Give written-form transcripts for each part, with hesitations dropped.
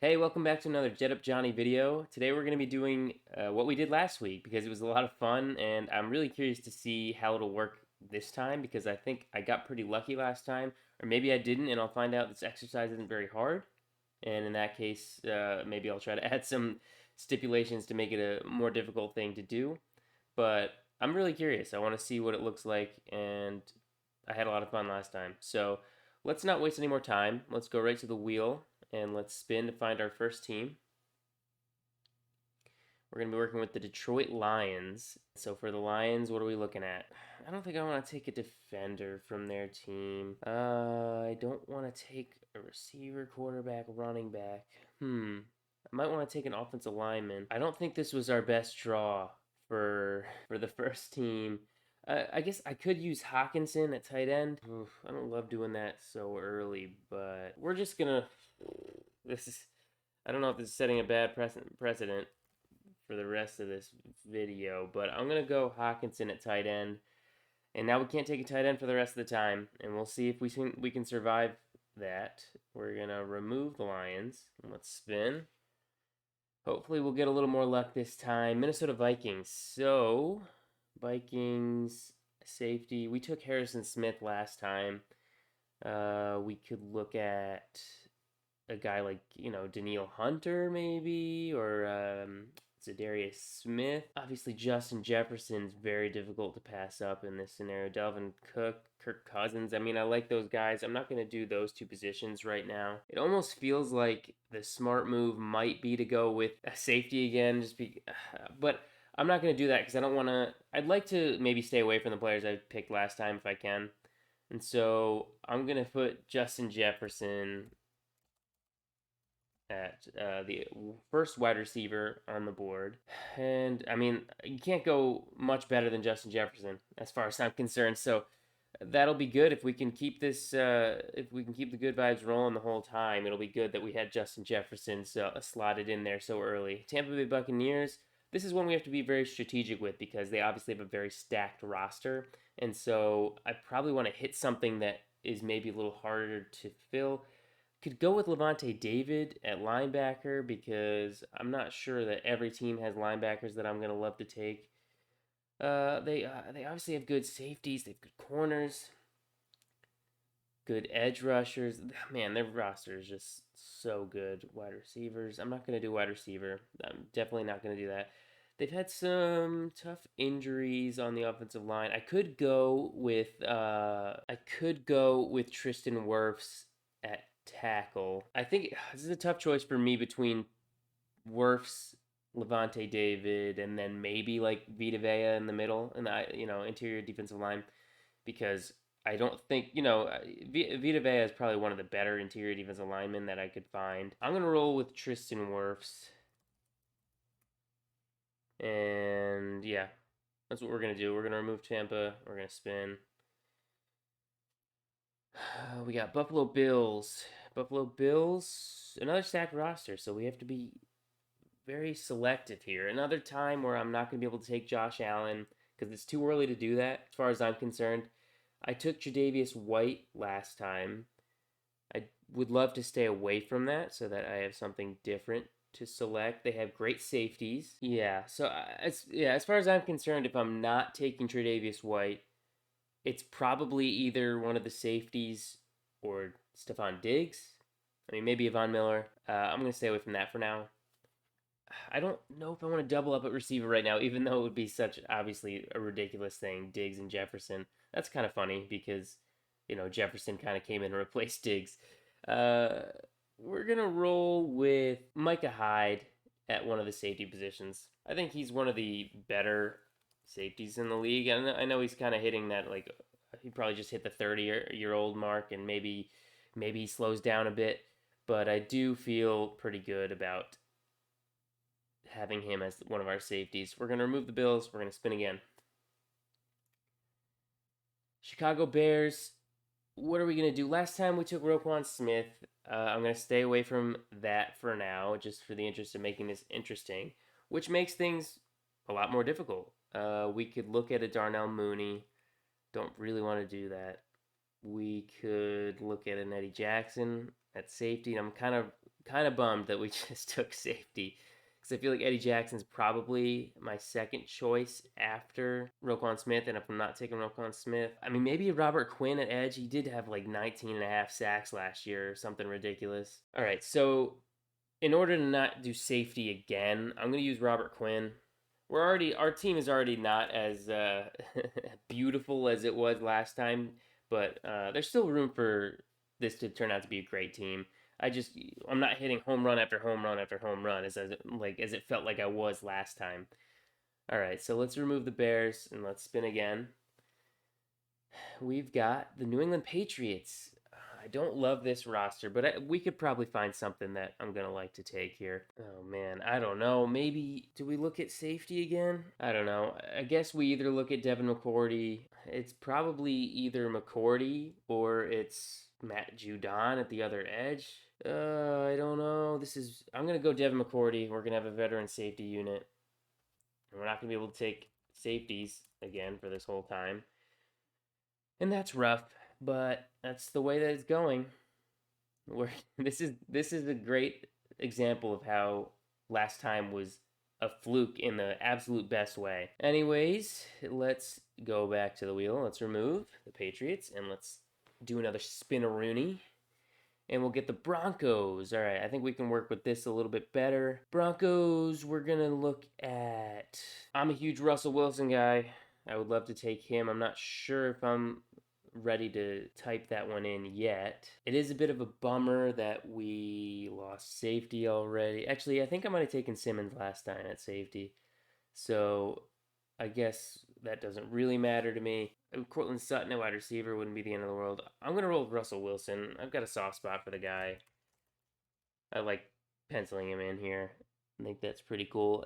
Hey, welcome back to another Jet Up Johnny video. Today we're going to be doing what we did last week because it was a lot of fun, and I'm really curious to see how it'll work this time because I think I got pretty lucky last time, or maybe I didn't, and I'll find out this exercise isn't very hard. And in that case, maybe I'll try to add some stipulations to make it a more difficult thing to do. But I'm really curious. I want to see what it looks like, and I had a lot of fun last time. So let's not waste any more time. Let's go right to the wheel and let's spin to find our first team. We're going to be working with the Detroit Lions. So for the Lions, what are we looking at? I don't think I want to take a defender from their team. I don't want to take a receiver, quarterback, running back. I might want to take an offensive lineman. I don't think this was our best draw for the first team. I guess I could use Hawkinson at tight end. Oof, I don't love doing that so early, but we're just gonna. This is. I don't know if this is setting a bad precedent for the rest of this video, but I'm gonna go Hawkinson at tight end. And now we can't take a tight end for the rest of the time, and we'll see if we can survive that. We're gonna remove the Lions. Let's spin. Hopefully we'll get a little more luck this time. Minnesota Vikings. So, Vikings safety. We took Harrison Smith last time. We could look at a guy like, Daniil Hunter maybe, or Zadarius Smith. Obviously, Justin Jefferson's very difficult to pass up in this scenario. Delvin Cook, Kirk Cousins. I mean, I like those guys. I'm not going to do those two positions right now. It almost feels like the smart move might be to go with a safety again, but I'm not going to do that because I don't want to. I'd like to maybe stay away from the players I picked last time if I can. And so I'm going to put Justin Jefferson at the first wide receiver on the board. And I mean, you can't go much better than Justin Jefferson as far as I'm concerned. So that'll be good if we can keep this. If we can keep the good vibes rolling the whole time, it'll be good that we had Justin Jefferson slotted in there so early. Tampa Bay Buccaneers. This is one we have to be very strategic with because they obviously have a very stacked roster, and so I probably want to hit something that is maybe a little harder to fill. Could go with Levante David at linebacker because I'm not sure that every team has linebackers that I'm gonna love to take. They obviously have good safeties. They have good corners, good edge rushers. Man, their roster is just so good. Wide receivers. I'm not gonna do wide receiver. I'm definitely not gonna do that. They've had some tough injuries on the offensive line. I could go with Tristan Wirfs at tackle. I think this is a tough choice for me between Wirfs, Levante David, and then maybe like Vita Vea in the middle, and interior defensive line, because I don't think Vita Vea is probably one of the better interior defensive linemen that I could find. I'm gonna roll with Tristan Wirfs, and yeah, that's what we're gonna do. We're gonna remove Tampa. We're gonna spin. We got Buffalo Bills. Buffalo Bills, another stacked roster, so we have to be very selective here. Another time where I'm not going to be able to take Josh Allen because it's too early to do that, as far as I'm concerned. I took Tre'Davious White last time. I would love to stay away from that so that I have something different to select. They have great safeties. Yeah, so as far as I'm concerned, if I'm not taking Tre'Davious White, it's probably either one of the safeties or Stephon Diggs. I mean, maybe Von Miller. I'm going to stay away from that for now. I don't know if I want to double up at receiver right now, even though it would be such obviously a ridiculous thing. Diggs and Jefferson. That's kind of funny because, Jefferson kind of came in and replaced Diggs. Uh, we're going to roll with Micah Hyde at one of the safety positions. I think he's one of the better safeties in the league. I know he's kind of hitting that, like, he probably just hit the 30-year-old mark, and maybe he slows down a bit. But I do feel pretty good about having him as one of our safeties. We're going to remove the Bills. We're going to spin again. Chicago Bears. What are we going to do? Last time we took Roquan Smith. I'm going to stay away from that for now, just for the interest of making this interesting, which makes things a lot more difficult. We could look at a Darnell Mooney. Don't really want to do that. We could look at an Eddie Jackson at safety. I'm kind of kind of bummed that we just took safety because I feel like Eddie Jackson's probably my second choice after Roquan Smith. And if I'm not taking Roquan Smith, I mean, maybe Robert Quinn at edge. He did have like 19 and a half sacks last year or something ridiculous. All right, so in order to not do safety again, I'm going to use Robert Quinn. Our team is already not as beautiful as it was last time, but there's still room for this to turn out to be a great team. I'm not hitting home run after home run after home run as it felt like I was last time. All right, so let's remove the Bears and let's spin again. We've got the New England Patriots. I don't love this roster, but we could probably find something that I'm going to like to take here. Oh, man. I don't know. Maybe, do we look at safety again? I don't know. I guess we either look at Devin McCourty. It's probably either McCourty or it's Matt Judon at the other edge. I don't know. I'm going to go Devin McCourty. We're going to have a veteran safety unit. And we're not going to be able to take safeties again for this whole time. And that's rough, but that's the way that it's going. This is a great example of how last time was a fluke in the absolute best way. Anyways, let's go back to the wheel. Let's remove the Patriots and let's do another spin-a-rooney. And we'll get the Broncos. All right, I think we can work with this a little bit better. Broncos, we're going to look at... I'm a huge Russell Wilson guy. I would love to take him. I'm not sure if I'm ready to type that one in yet. It is a bit of a bummer that we lost safety already. Actually, I think I might have taken Simmons last time at safety. So I guess that doesn't really matter to me. Cortland Sutton at wide receiver wouldn't be the end of the world. I'm going to roll with Russell Wilson. I've got a soft spot for the guy. I like penciling him in here. I think that's pretty cool.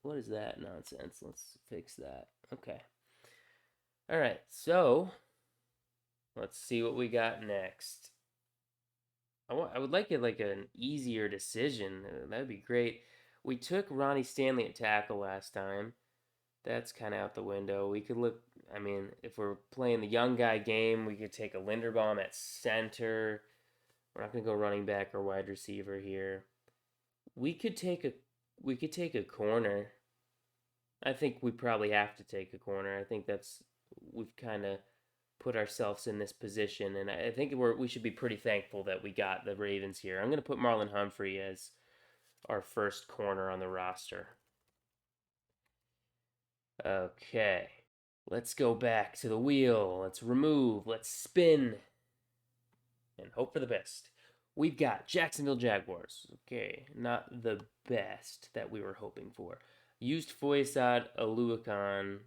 What is that nonsense? Let's fix that. Okay. All right, so let's see what we got next. I would like it like an easier decision. That would be great. We took Ronnie Stanley at tackle last time. That's kind of out the window. We could look, I mean, if we're playing the young guy game, we could take a Linderbaum at center. We're not going to go running back or wide receiver here. We could take a corner. I think we probably have to take a corner. I think we've kind of put ourselves in this position, and I think we should be pretty thankful that we got the Ravens here. I'm going to put Marlon Humphrey as our first corner on the roster. Okay, let's go back to the wheel. Let's remove, let's spin, and hope for the best. We've got Jacksonville Jaguars. Okay, not the best that we were hoping for. Used Foyesade Aluakin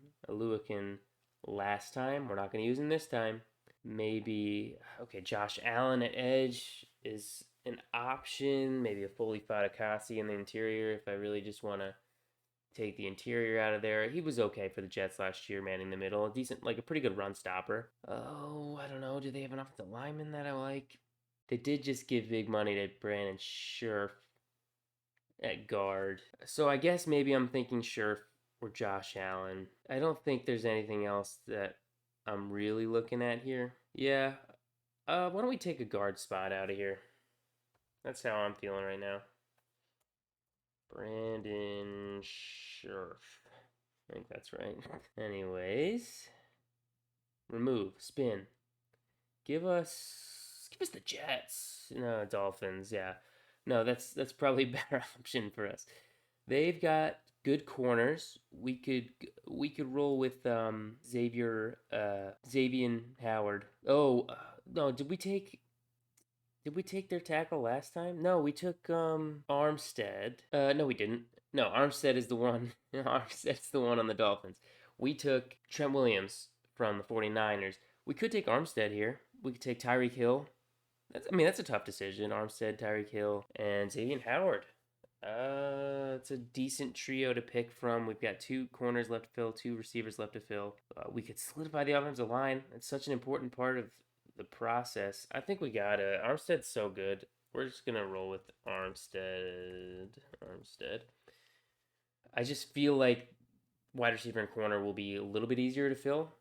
last time. We're not going to use him this time. Maybe, okay, Josh Allen at edge is an option. Maybe a fully Fatukasi in the interior if I really just want to take the interior out of there. He was okay for the Jets last year, manning the middle. A pretty good run stopper. Oh, I don't know. Do they have an offensive lineman that I like? They did just give big money to Brandon Scherf at guard. So I guess maybe I'm thinking Scherf or Josh Allen. I don't think there's anything else that I'm really looking at here. Yeah. Why don't we take a guard spot out of here? That's how I'm feeling right now. Brandon Scherf. I think that's right. Anyways. Remove. Spin. Give us the Jets. No, Dolphins, yeah. No, that's probably a better option for us. They've got good corners. We could roll with Xavier Howard. Oh, no, did we take their tackle last time? No, we took Armstead. No, we didn't. No, Armstead is the one. Armstead's the one on the Dolphins. We took Trent Williams from the 49ers. We could take Armstead here. We could take Tyreek Hill. That's a tough decision. Armstead, Tyreek Hill, and Xavier Howard. It's a decent trio to pick from. We've got 2 corners left to fill, 2 receivers left to fill. We could solidify the offensive line. It's such an important part of the process. I think we got it. Armstead's so good. We're just going to roll with Armstead. I just feel like wide receiver and corner will be a little bit easier to fill.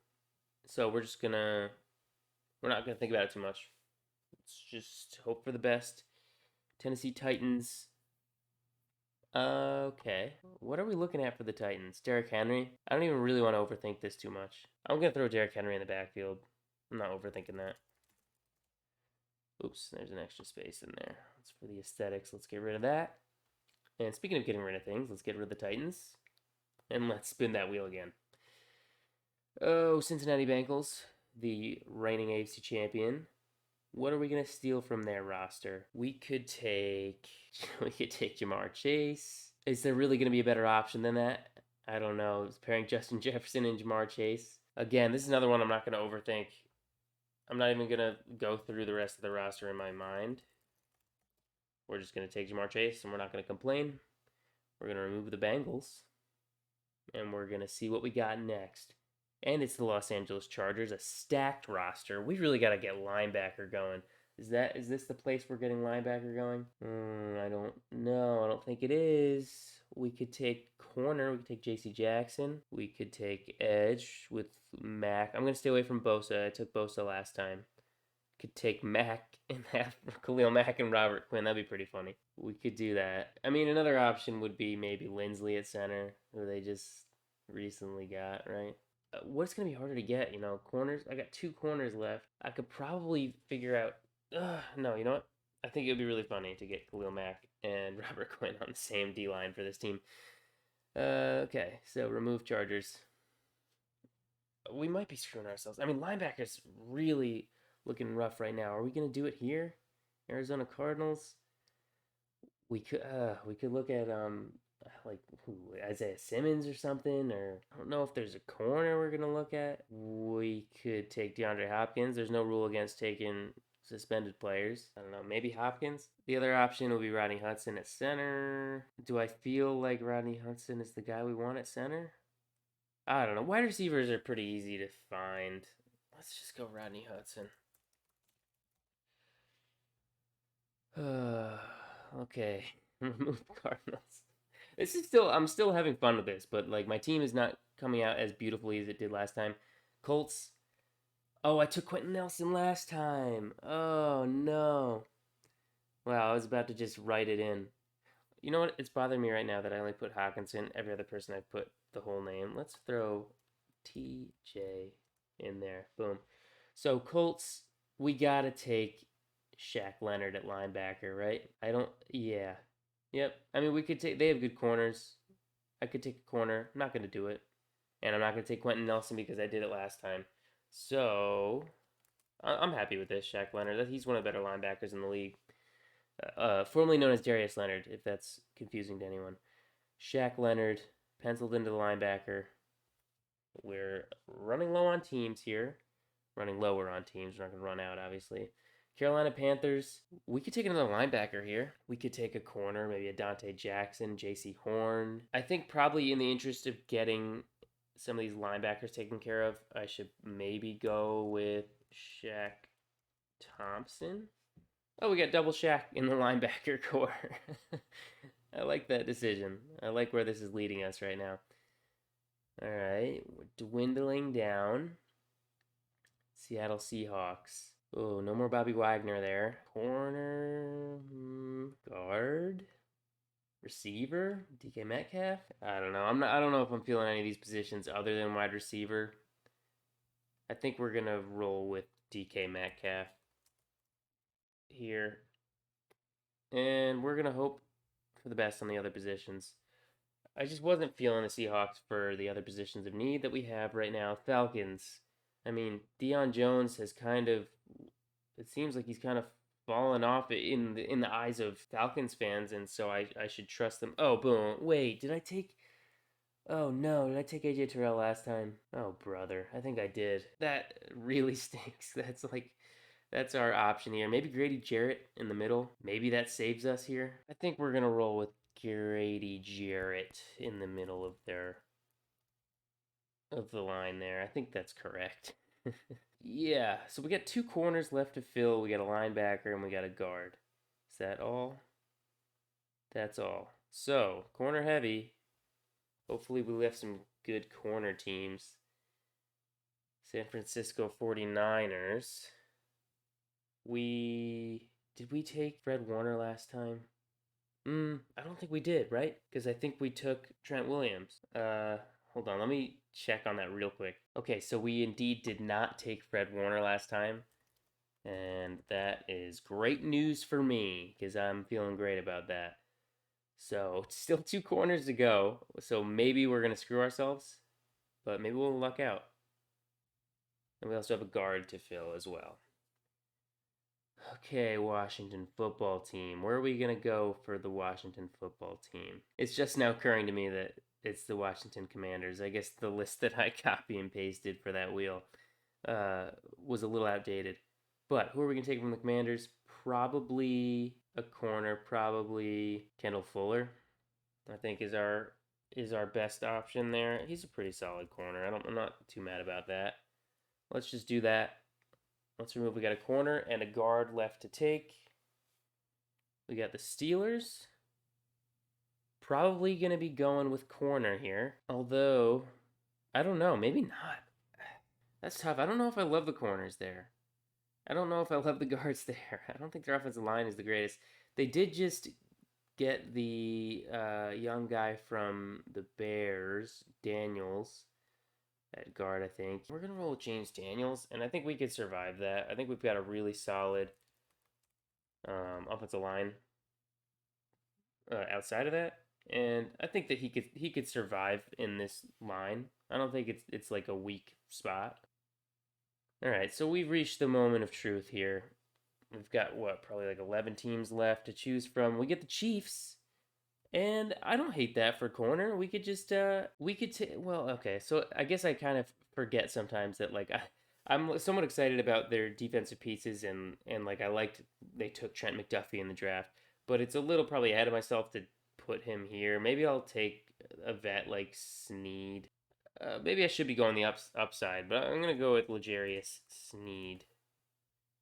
So we're not going to think about it too much. Let's just hope for the best. Tennessee Titans. Okay. What are we looking at for the Titans? Derrick Henry? I don't even really want to overthink this too much. I'm going to throw Derrick Henry in the backfield. I'm not overthinking that. Oops, there's an extra space in there. That's for the aesthetics. Let's get rid of that. And speaking of getting rid of things, let's get rid of the Titans. And let's spin that wheel again. Oh, Cincinnati Bengals, the reigning AFC champion. What are we gonna steal from their roster? We could take Jamar Chase. Is there really gonna be a better option than that? I don't know. Pairing Justin Jefferson and Jamar Chase. Again, this is another one I'm not gonna overthink. I'm not even gonna go through the rest of the roster in my mind. We're just gonna take Jamar Chase and we're not gonna complain. We're gonna remove the Bengals. And we're gonna see what we got next. And it's the Los Angeles Chargers, a stacked roster. We really got to get linebacker going. Is this the place we're getting linebacker going? I don't know. I don't think it is. We could take corner. We could take J.C. Jackson. We could take edge with Mack. I'm gonna stay away from Bosa. I took Bosa last time. Could take Mack and have Khalil Mack and Robert Quinn. That'd be pretty funny. We could do that. I mean, another option would be maybe Lindsley at center, who they just recently got, right? What's going to be harder to get, corners? I got 2 corners left. I could probably figure out. No, you know what? I think it would be really funny to get Khalil Mack and Robert Quinn on the same D line for this team. Okay, so remove Chargers. We might be screwing ourselves. I mean, linebackers really looking rough right now. Are we going to do it here? Arizona Cardinals? We could look at like Isaiah Simmons or something, or I don't know if there's a corner we're gonna look at. We could take DeAndre Hopkins. There's no rule against taking suspended players. I don't know, maybe Hopkins. The other option would be Rodney Hudson at center. Do I feel like Rodney Hudson is the guy we want at center? I don't know. Wide receivers are pretty easy to find. Let's just go Rodney Hudson. Okay. Remove Cardinals. I'm still having fun with this, but like my team is not coming out as beautifully as it did last time. Colts. Oh, I took Quentin Nelson last time. Oh no. Wow, I was about to just write it in. You know what? It's bothering me right now that I only put Hawkinson. Every other person I put the whole name. Let's throw TJ in there. Boom. So Colts, we gotta take Shaq Leonard at linebacker, right? Yeah. Yep. I mean, we could take. They have good corners. I could take a corner. I'm not gonna do it, and I'm not gonna take Quentin Nelson because I did it last time. So I'm happy with this, Shaq Leonard. He's one of the better linebackers in the league. Formerly known as Darius Leonard, if that's confusing to anyone. Shaq Leonard penciled into the linebacker. We're running low on teams here. Running lower on teams. We're not gonna run out, obviously. Carolina Panthers, we could take another linebacker here. We could take a corner, maybe a Dante Jackson, J.C. Horn. I think probably in the interest of getting some of these linebackers taken care of, I should maybe go with Shaq Thompson. Oh, we got double Shaq in the linebacker core. I like that decision. I like where this is leading us right now. All right, we're dwindling down. Seattle Seahawks. Oh, no more Bobby Wagner there. Corner, guard, receiver, DK Metcalf. I don't know. I don't know if I'm feeling any of these positions other than wide receiver. I think we're gonna roll with DK Metcalf here, and we're gonna hope for the best on the other positions. I just wasn't feeling the Seahawks for the other positions of need that we have right now. Falcons. I mean, Deion Jones has kind of. It seems like he's kind of fallen off in the eyes of Falcons fans, and so I should trust them. Oh, boom! Wait, did I take? Oh no, did I take AJ Terrell last time? Oh brother, I think I did. That really stinks. That's our option here. Maybe Grady Jarrett in the middle. Maybe that saves us here. I think we're gonna roll with Grady Jarrett in the middle of the line there. I think that's correct. Yeah, so we got 2 corners left to fill. We got a linebacker and we got a guard. Is that all? That's all. So, corner heavy. Hopefully we left some good corner teams. San Francisco 49ers. We Did we take Fred Warner last time? I don't think we did, right? Because I think we took Trent Williams. Hold on, let me check on that real quick. Okay, so we indeed did not take Fred Warner last time. And that is great news for me because I'm feeling great about that. So, still 2 corners to go. So, maybe we're going to screw ourselves, but maybe we'll luck out. And we also have a guard to fill as well. Okay, Washington football team. Where are we going to go for the Washington football team? It's just now occurring to me that it's the Washington Commanders. I guess the list that I copy and pasted for that wheel was a little outdated. But who are we going to take from the Commanders? Probably a corner, probably Kendall Fuller. I think is our best option there. He's a pretty solid corner. I'm not too mad about that. Let's just do that. Let's remove. We got a corner and a guard left to take. We got the Steelers. Probably gonna be going with corner here. Although, I don't know. Maybe not. That's tough. I don't know if I love the corners there. I don't know if I love the guards there. I don't think their offensive line is the greatest. They did just get the young guy from the Bears, Daniels, at guard, I think. We're going to roll with James Daniels, and I think we could survive that. I think we've got a really solid offensive line outside of that. And I think that he could survive in this line. I don't think it's like a weak spot. All right, so we've reached the moment of truth here. We've got what, probably like 11 teams left to choose from. We get the Chiefs, and I don't hate that for corner. We could just well, okay. So I guess I kind of forget sometimes that like I'm somewhat excited about their defensive pieces and like I liked they took Trent McDuffie in the draft, but it's a little probably ahead of myself to put him here. Maybe I'll take a vet like Sneed. Maybe I should be going the upside, but I'm gonna go with L'Jarius Sneed.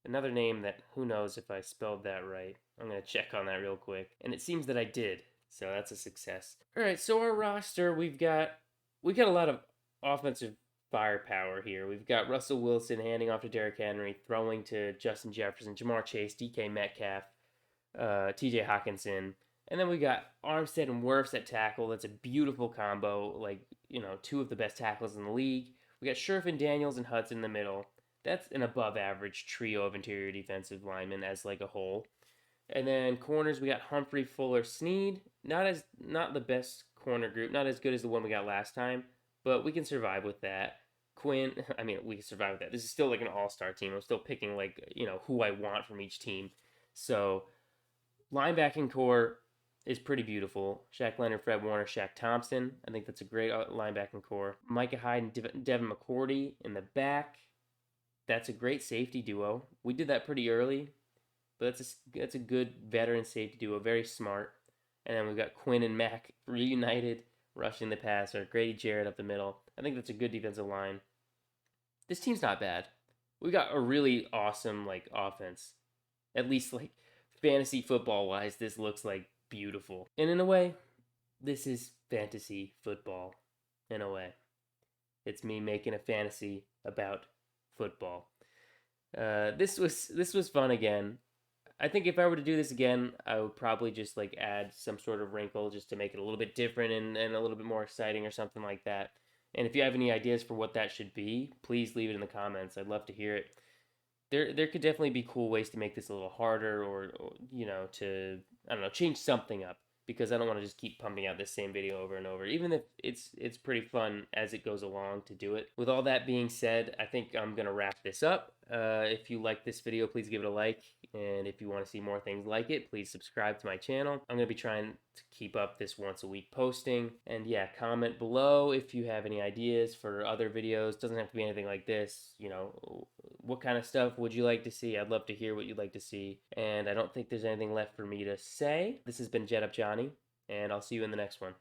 Another name that who knows if I spelled that right. I'm gonna check on that real quick, and it seems that I did, so that's a success. All right, so our roster we got a lot of offensive firepower here. We've got Russell Wilson handing off to Derrick Henry, throwing to Justin Jefferson, Jamar Chase, DK Metcalf, T.J. Hawkinson, and then we got Armstead and Wirfs at tackle. That's a beautiful combo. Like, two of the best tackles in the league. We got Scherf, Daniels, and Hudson in the middle. That's an above average trio of interior defensive linemen as like a whole. And then corners, we got Humphrey, Fuller, Sneed. Not the best corner group, not as good as the one we got last time, but we can survive with that. Quinn, I mean, we can survive with that. This is still like an all-star team. I'm still picking like, who I want from each team. So, linebacking core is pretty beautiful. Shaq Leonard, Fred Warner, Shaq Thompson. I think that's a great linebacking core. Micah Hyde and Devin McCourty in the back. That's a great safety duo. We did that pretty early, but that's a good veteran safety duo. Very smart. And then we've got Quinn and Mack reunited, rushing the passer. Grady Jarrett up the middle. I think that's a good defensive line. This team's not bad. We got a really awesome like offense. At least like fantasy football wise, this looks like beautiful. And in a way, this is fantasy football. In a way, it's me making a fantasy about football. This was fun again. I think if I were to do this again, I would probably just like add some sort of wrinkle just to make it a little bit different and a little bit more exciting or something like that. And if you have any ideas for what that should be, please leave it in the comments. I'd love to hear it. There could definitely be cool ways to make this a little harder or to I don't know, change something up because I don't want to just keep pumping out this same video over and over, even if it's pretty fun as it goes along to do it. With all that being said, I think I'm going to wrap this up. If you like this video, please give it a like. And if you want to see more things like it, please subscribe to my channel. I'm going to be trying to keep up this once a week posting. And yeah, comment below if you have any ideas for other videos. Doesn't have to be anything like this. What kind of stuff would you like to see? I'd love to hear what you'd like to see. And I don't think there's anything left for me to say. This has been Jet Up Johnny, and I'll see you in the next one.